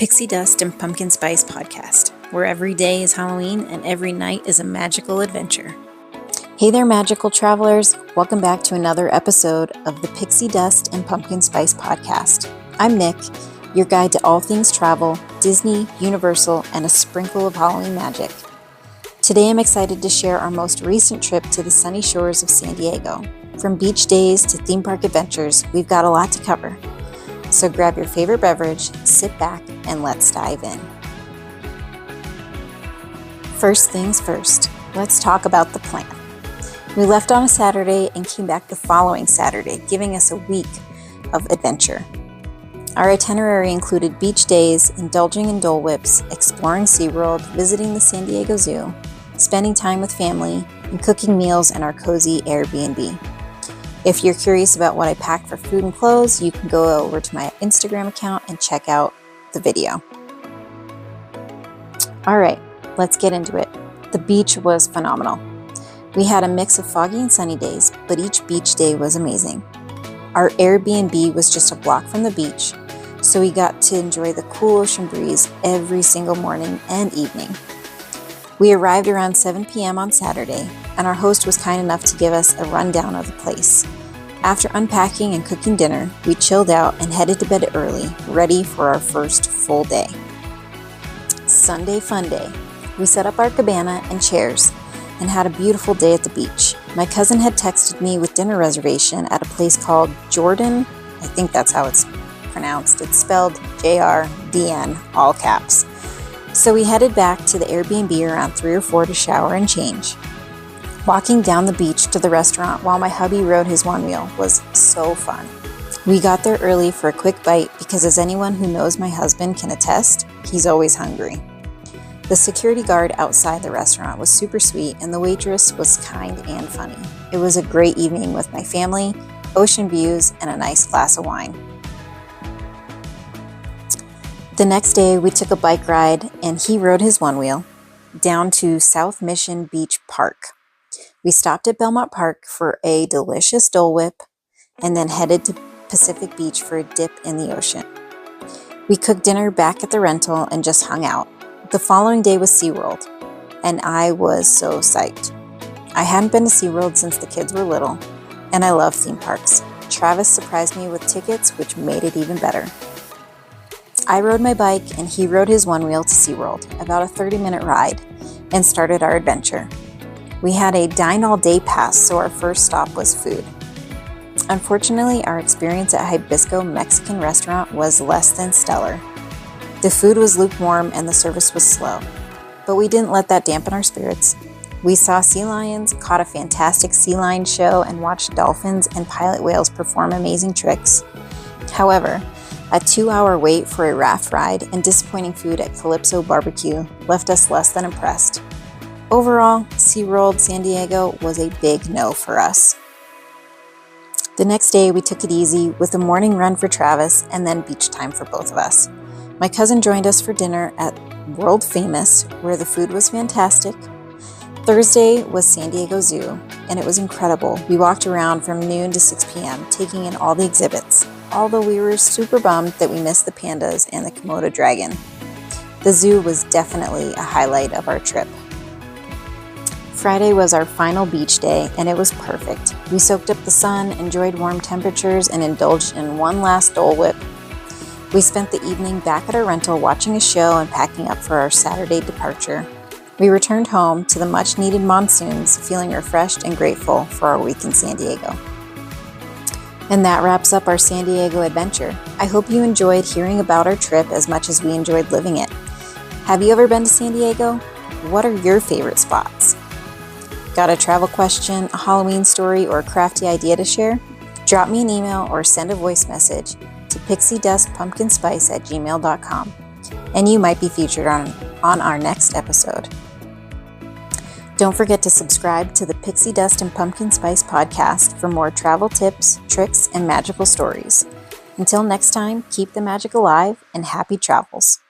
Pixie Dust and Pumpkin Spice podcast, where every day is Halloween and every night is a magical adventure. Hey there, magical travelers. Welcome back to another episode of the Pixie Dust and Pumpkin Spice podcast. I'm Nick, your guide to all things travel, Disney, Universal, and a sprinkle of Halloween magic. Today I'm excited to share our most recent trip to the sunny shores of San Diego. From beach days to theme park adventures, we've got a lot to cover. So grab your favorite beverage, sit back, and let's dive in. First things first, let's talk about the plan. We left on a Saturday and came back the following Saturday, giving us a week of adventure. Our itinerary included beach days, indulging in Dole Whips, exploring Seaworld, visiting the San Diego Zoo, spending time with family, and cooking meals in our cozy Airbnb. If you're curious about what I packed for food and clothes, you can go over to my Instagram account and check out the video. All right, let's get into it. The beach was phenomenal. We had a mix of foggy and sunny days, but each beach day was amazing. Our Airbnb was just a block from the beach, so we got to enjoy the cool ocean breeze every single morning and evening. We arrived around 7 p.m. on Saturday, and our host was kind enough to give us a rundown of the place. After unpacking and cooking dinner, we chilled out and headed to bed early, ready for our first full day. Sunday fun day. We set up our cabana and chairs and had a beautiful day at the beach. My cousin had texted me with dinner reservation at a place called Jordan. I think that's how it's pronounced. It's spelled J-R-D-N, all caps. So we headed back to the Airbnb around 3 or 4 to shower and change. Walking down the beach to the restaurant while my hubby rode his one wheel was so fun. We got there early for a quick bite because, as anyone who knows my husband can attest, he's always hungry. The security guard outside the restaurant was super sweet and the waitress was kind and funny. It was a great evening with my family, ocean views, and a nice glass of wine. The next day, we took a bike ride, and he rode his one wheel down to South Mission Beach Park. We stopped at Belmont Park for a delicious Dole Whip, and then headed to Pacific Beach for a dip in the ocean. We cooked dinner back at the rental and just hung out. The following day was Seaworld, and I was so psyched. I hadn't been to Seaworld since the kids were little, and I love theme parks. Travis surprised me with tickets, which made it even better. I rode my bike and he rode his one wheel to Seaworld, about a 30-minute ride, and started our adventure. We had a dine all day pass, so our first stop was food. Unfortunately, our experience at Hibisco Mexican restaurant was less than stellar. The food was lukewarm and the service was slow, but we didn't let that dampen our spirits. We saw sea lions, caught a fantastic sea lion show, and watched dolphins and pilot whales perform amazing tricks. However, a 2-hour wait for a raft ride and disappointing food at Calypso Barbecue left us less than impressed. Overall, SeaWorld San Diego was a big no for us. The next day, we took it easy with a morning run for Travis and then beach time for both of us. My cousin joined us for dinner at World Famous, where the food was fantastic. Thursday was San Diego Zoo, and it was incredible. We walked around from noon to 6 p.m., taking in all the exhibits, although we were super bummed that we missed the pandas and the Komodo dragon. The zoo was definitely a highlight of our trip. Friday was our final beach day, and it was perfect. We soaked up the sun, enjoyed warm temperatures, and indulged in one last Dole Whip. We spent the evening back at our rental watching a show and packing up for our Saturday departure. We returned home to the much-needed monsoons, feeling refreshed and grateful for our week in San Diego. And that wraps up our San Diego adventure. I hope you enjoyed hearing about our trip as much as we enjoyed living it. Have you ever been to San Diego? What are your favorite spots? Got a travel question, a Halloween story, or a crafty idea to share? Drop me an email or send a voice message to pixiedustpumpkinspice@gmail.com, and you might be featured on our next episode. Don't forget to subscribe to the Pixie Dust and Pumpkin Spice podcast for more travel tips, tricks, and magical stories. Until next time, keep the magic alive and happy travels.